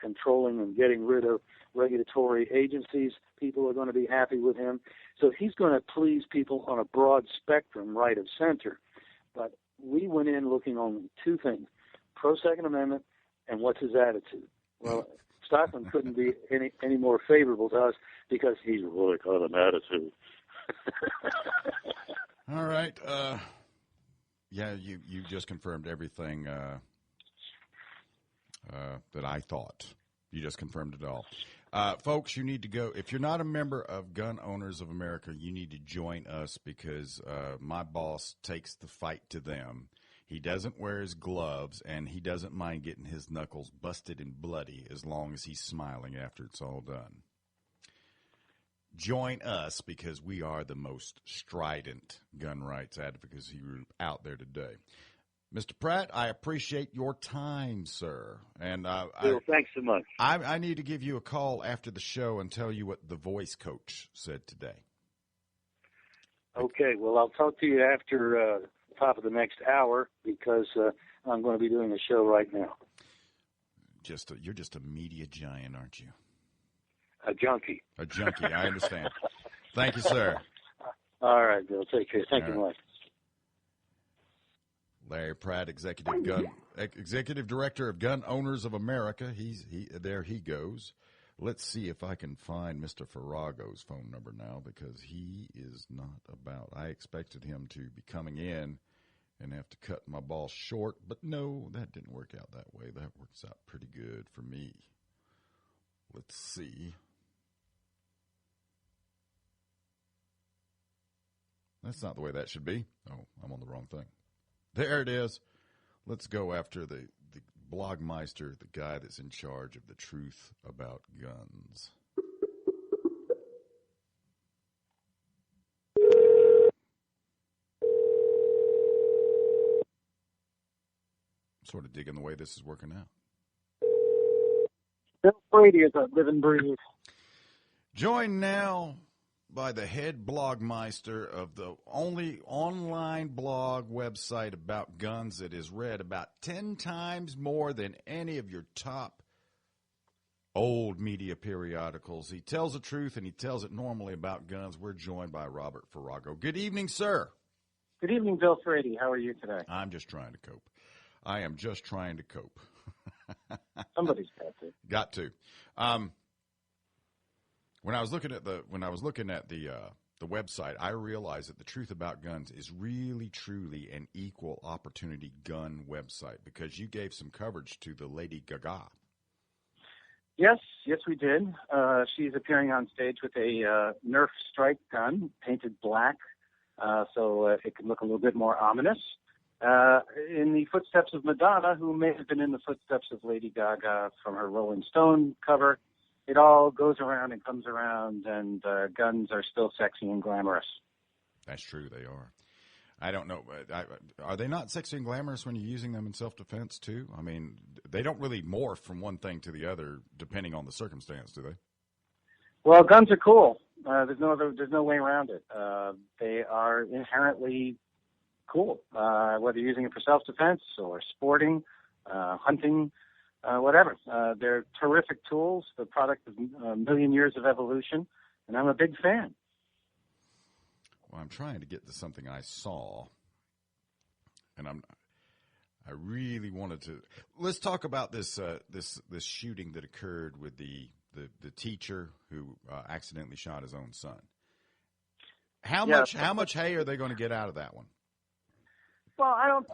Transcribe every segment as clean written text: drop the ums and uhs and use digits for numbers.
controlling and getting rid of regulatory agencies. People are going to be happy with him. So he's going to please people on a broad spectrum, right of center. But we went in looking on two things, pro-Second Amendment and what's his attitude. Well, Stockman couldn't be any more favorable to us because he's really got an attitude. All right. Yeah, you just confirmed everything that I thought. You just confirmed it all. Folks, you need to go. If you're not a member of Gunowners of America, you need to join us because my boss takes the fight to them. He doesn't wear his gloves, and he doesn't mind getting his knuckles busted and bloody as long as he's smiling after it's all done. Join us because we are the most strident gun rights advocacy group out there today. Mr. Pratt, I appreciate your time, sir. And Bill, thanks so much. I need to give you a call after the show and tell you what the voice coach said today. Okay, well, I'll talk to you after top of the next hour because I'm going to be doing a show right now. You're just a media giant, aren't you? A junkie. A junkie, I understand. Thank you, sir. All right, Bill. Take care. Thank you much. Larry Pratt, executive director of Gunowners of America. There he goes. Let's see if I can find Mr. Farrago's phone number now because he is not about. I expected him to be coming in and have to cut my ball short, but no, that didn't work out that way. That works out pretty good for me. Let's see. That's not the way that should be. Oh, I'm on the wrong thing. There it is. Let's go after the blogmeister, the guy that's in charge of the truth about guns. I'm sort of digging the way this is working out. Bill Brady is a live and breathe. Joined now by the head blogmeister of the only online blog website about guns that is read about 10 times more than any of your top old media periodicals. He tells the truth, and he tells it normally about guns. We're joined by Robert Farrago. Good evening, sir. Good evening, Bill Brady. How are you today? I'm just trying to cope. I am just trying to cope. Somebody's got to. Got to. When I was looking at the website, I realized that the Truth About Guns is really, truly an equal opportunity gun website because you gave some coverage to the Lady Gaga. Yes, we did. She's appearing on stage with a Nerf strike gun painted black, so it can look a little bit more ominous. In the footsteps of Madonna, who may have been in the footsteps of Lady Gaga from her Rolling Stone cover. It all goes around and comes around, and guns are still sexy and glamorous. That's true, they are. I don't know. Are they not sexy and glamorous when you're using them in self-defense, too? I mean, they don't really morph from one thing to the other, depending on the circumstance, do they? Well, guns are cool. There's no way around it. They are inherently cool, whether you're using it for self-defense or sporting, hunting, whatever. They're terrific tools, the product of a million years of evolution, and I'm a big fan. Well, I'm trying to get to something I saw, and I really wanted to. Let's talk about this shooting that occurred with the teacher who accidentally shot his own son. How much hay are they going to get out of that one? Well,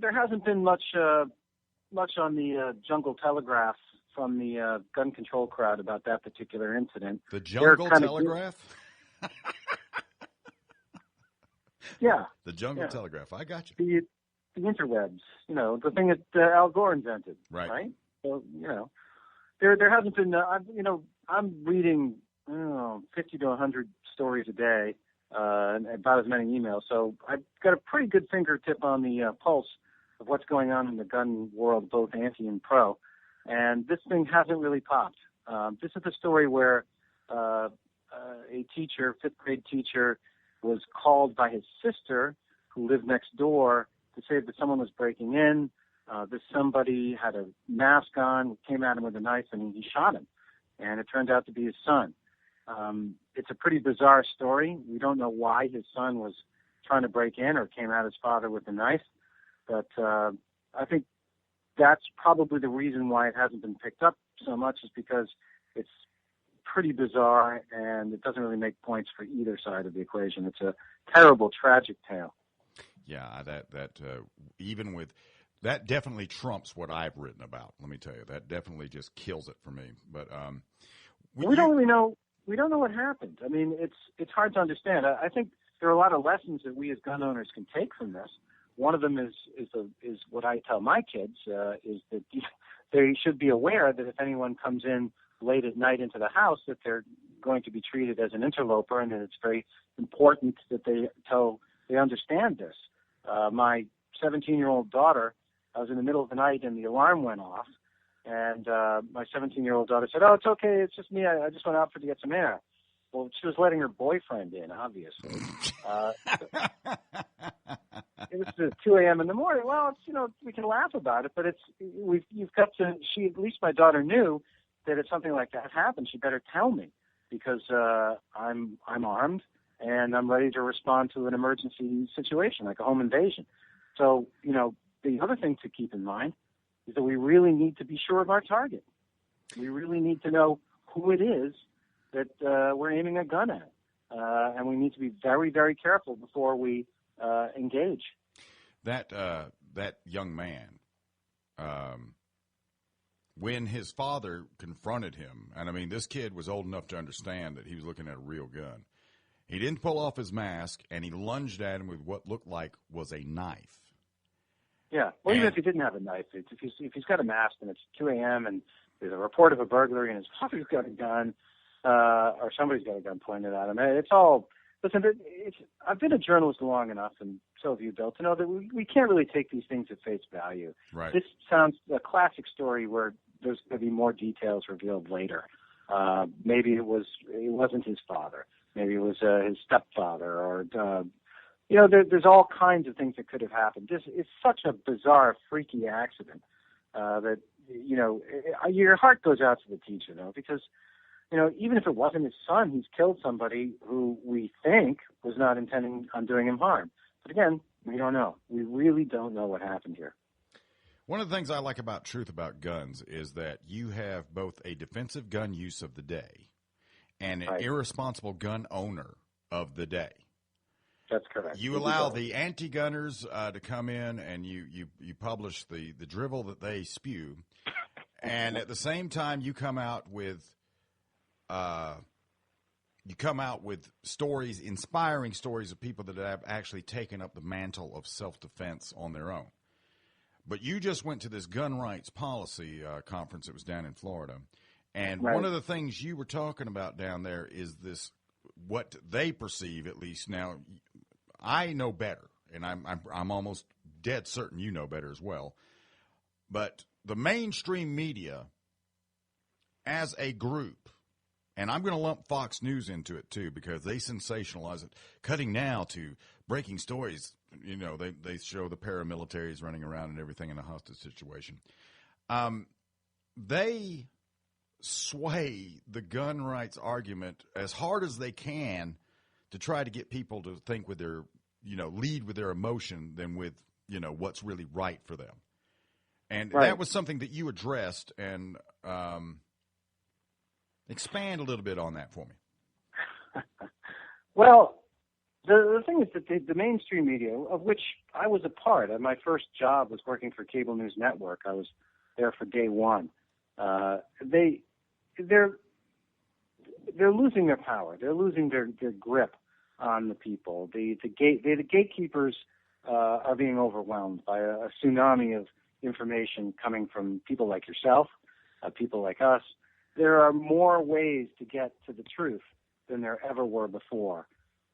there hasn't been much on the Jungle Telegraph from the gun control crowd about that particular incident. The Jungle Telegraph? Yeah. The Jungle Telegraph. I got you. The interwebs, the thing that Al Gore invented. Right. So, there hasn't been, I'm reading, 50 to 100 stories a day, and about as many emails. So I've got a pretty good fingertip on the pulse of what's going on in the gun world, both anti and pro. And this thing hasn't really popped. This is a story where a teacher, fifth grade teacher, was called by his sister, who lived next door, to say that someone was breaking in. This somebody had a mask on, came at him with a knife, and he shot him. And it turned out to be his son. It's a pretty bizarre story. We don't know why his son was trying to break in or came at his father with a knife. But I think that's probably the reason why it hasn't been picked up so much, is because it's pretty bizarre and it doesn't really make points for either side of the equation. It's a terrible, tragic tale. Yeah, that even with that definitely trumps what I've written about. Let me tell you, that definitely just kills it for me. But we don't really know. We don't know what happened. I mean, it's hard to understand. I think there are a lot of lessons that we as gun owners can take from this. One of them is what I tell my kids is that they should be aware that if anyone comes in late at night into the house, that they're going to be treated as an interloper, and that it's very important that they understand this. My 17-year-old daughter, I was in the middle of the night and the alarm went off, and my 17-year-old daughter said, "Oh, it's okay, it's just me. I just went out to get some air." Well, she was letting her boyfriend in, obviously. It was 2 a.m. in the morning. Well, it's, we can laugh about it, but you've got to. At least my daughter knew that if something like that happened, she better tell me, because I'm armed and I'm ready to respond to an emergency situation like a home invasion. So, the other thing to keep in mind is that we really need to be sure of our target. We really need to know who it is that we're aiming a gun at, and we need to be very, very careful before we engage. That young man, when his father confronted him, and I mean, this kid was old enough to understand that he was looking at a real gun. He didn't pull off his mask, and he lunged at him with what looked like was a knife. Yeah, well, even if he didn't have a knife, if he's got a mask and it's 2 a.m. and there's a report of a burglary and his father's got a gun, or somebody's got a gun pointed at him, it's all. Listen, I've been a journalist long enough, and so have you, Bill, to know that we can't really take these things at face value. Right. This sounds a classic story where there's going to be more details revealed later. Maybe it wasn't his father. Maybe it was his stepfather, or there's all kinds of things that could have happened. This is such a bizarre, freaky accident that your heart goes out to the teacher, though, because even if it wasn't his son, he's killed somebody who we think was not intending on doing him harm. But again, we don't know. We really don't know what happened here. One of the things I like about Truth About Guns is that you have both a defensive gun use of the day and an irresponsible gun owner of the day. That's correct. You allow the anti-gunners to come in, and you publish the drivel that they spew, and at the same time you come out with stories, inspiring stories of people that have actually taken up the mantle of self-defense on their own. But you just went to this gun rights policy conference that was down in Florida, and one of the things you were talking about down there is this, what they perceive, at least. Now, I know better, and I'm almost dead certain you know better as well. But the mainstream media, as a group, and I'm going to lump Fox News into it too, because they sensationalize it, cutting now to breaking stories. They show the paramilitaries running around and everything in a hostage situation. They sway the gun rights argument as hard as they can to try to get people to think with their, lead with their emotion than with, what's really right for them. And that was something that you addressed, and expand a little bit on that for me. Well, the thing is that the mainstream media, of which I was a part, my first job was working for Cable News Network. I was there for day one. They're losing their power. They're losing their grip on the people. The gatekeepers are being overwhelmed by a tsunami of information coming from people like yourself, people like us. There are more ways to get to the truth than there ever were before.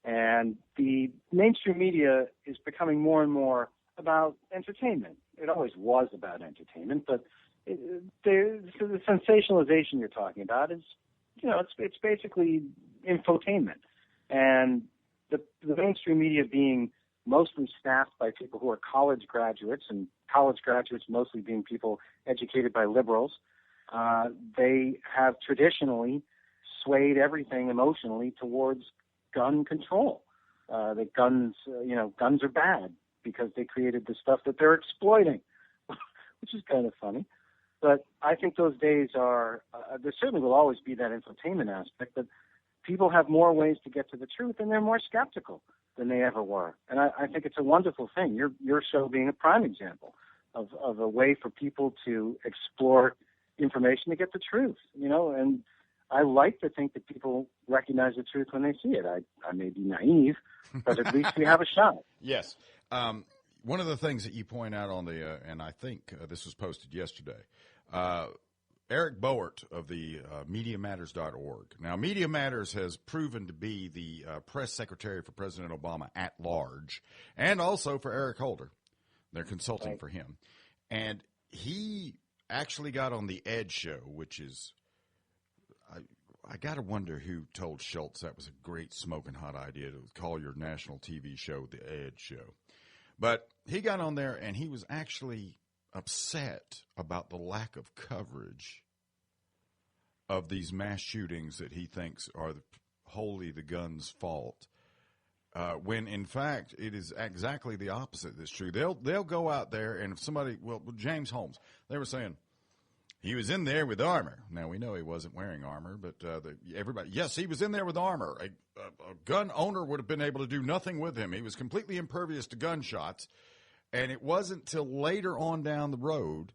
And the mainstream media is becoming more and more about entertainment. It always was about entertainment, but the sensationalization you're talking about is, it's basically infotainment. And the mainstream media being mostly staffed by people who are college graduates, and college graduates mostly being people educated by liberals. They have traditionally swayed everything emotionally towards gun control. That guns are bad because they created the stuff that they're exploiting, which is kind of funny. But I think those days are, there certainly will always be that infotainment aspect, but people have more ways to get to the truth, and they're more skeptical than they ever were. And I think it's a wonderful thing. Your show being a prime example of a way for people to explore information to get the truth, and I like to think that people recognize the truth when they see it. I may be naive, but at least we have a shot. Yes. One of the things that you point out on the, and I think this was posted yesterday, Eric Boert of the MediaMatters.org. Now, Media Matters has proven to be the press secretary for President Obama at large, and also for Eric Holder. They're consulting for him. And he actually got on the Ed Show, which is, I got to wonder who told Schultz that was a great smoking hot idea to call your national TV show the Ed Show. But he got on there, and he was actually upset about the lack of coverage of these mass shootings that he thinks are wholly the gun's fault. When in fact it is exactly the opposite that's true. They'll go out there, and if somebody, James Holmes, they were saying he was in there with armor. Now we know he wasn't wearing armor, but everybody, yes, he was in there with armor. A gun owner would have been able to do nothing with him. He was completely impervious to gunshots, and it wasn't till later on down the road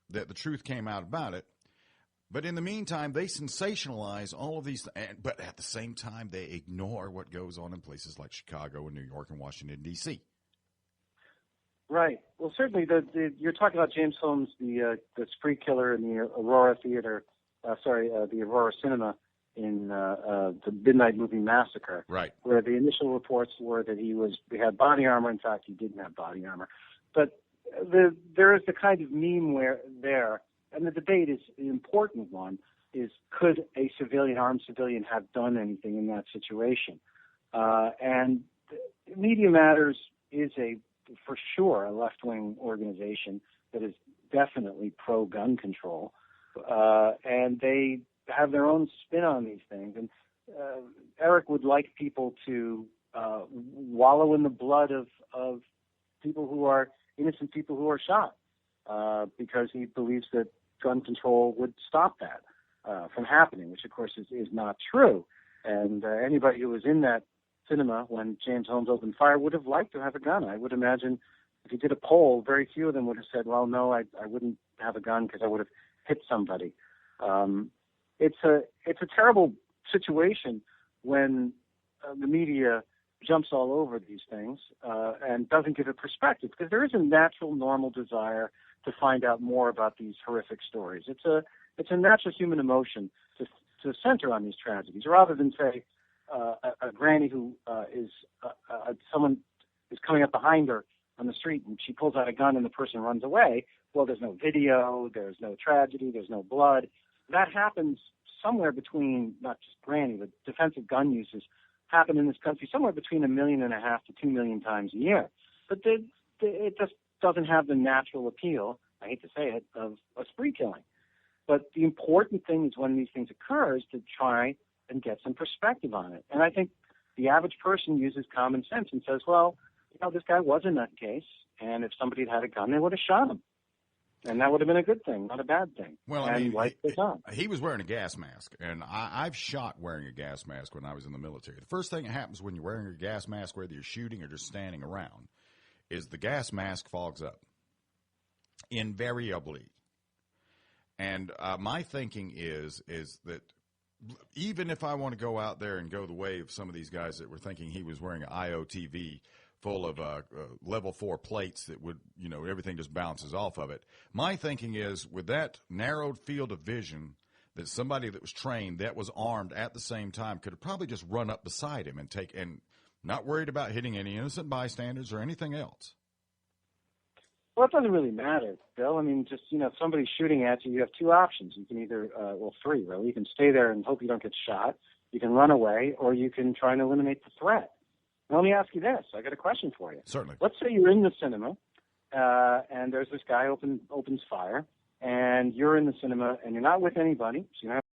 that the truth came out about it. But in the meantime, they sensationalize all of these, but at the same time, they ignore what goes on in places like Chicago and New York and Washington, D.C. Right. Well, certainly, you're talking about James Holmes, the spree killer in the Aurora Theater, the Aurora Cinema in the Midnight Movie Massacre. Right. Where the initial reports were that he had body armor. In fact, he didn't have body armor. But there is the kind of meme and the debate is an important one, is could a armed civilian have done anything in that situation? And Media Matters is for sure a left-wing organization that is definitely pro-gun control. And they have their own spin on these things. And Eric would like people to wallow in the blood of people who are innocent people who are shot, because he believes that gun control would stop that from happening, which of course is not true. And anybody who was in that cinema when James Holmes opened fire would have liked to have a gun. I would imagine if you did a poll, very few of them would have said, well, no, I wouldn't have a gun because I would have hit somebody. It's a terrible situation when the media jumps all over these things and doesn't give it perspective, because there is a natural, normal desire to find out more about these horrific stories. It's a natural human emotion to center on these tragedies, rather than say a granny who someone is coming up behind her on the street and she pulls out a gun and the person runs away. Well, there's no video, there's no tragedy, there's no blood. That happens somewhere between, not just granny, but defensive gun uses happen in this country somewhere between 1.5 million to 2 million times a year. But it just doesn't have the natural appeal, I hate to say it, of a spree killing. But the important thing is when these things occur is to try and get some perspective on it. And I think the average person uses common sense and says, well, this guy was a nutcase, and if somebody had a gun, they would have shot him. And that would have been a good thing, not a bad thing. Well, and I mean, life goes on. He was wearing a gas mask, and I've shot wearing a gas mask when I was in the military. The first thing that happens when you're wearing a gas mask, whether you're shooting or just standing around, is the gas mask fogs up, invariably. And my thinking is that even if I want to go out there and go the way of some of these guys that were thinking he was wearing an IOTV full of level 4 plates that would, everything just bounces off of it. My thinking is with that narrowed field of vision, that somebody that was trained, that was armed at the same time, could have probably just run up beside him and not worried about hitting any innocent bystanders or anything else. Well, it doesn't really matter, Bill. I mean, just, if somebody's shooting at you, you have two options. You can either, three, really. You can stay there and hope you don't get shot. You can run away, or you can try and eliminate the threat. Let me ask you this. I got a question for you. Certainly. Let's say you're in the cinema, and there's this guy opens fire, and you're in the cinema, and you're not with anybody, so you don't have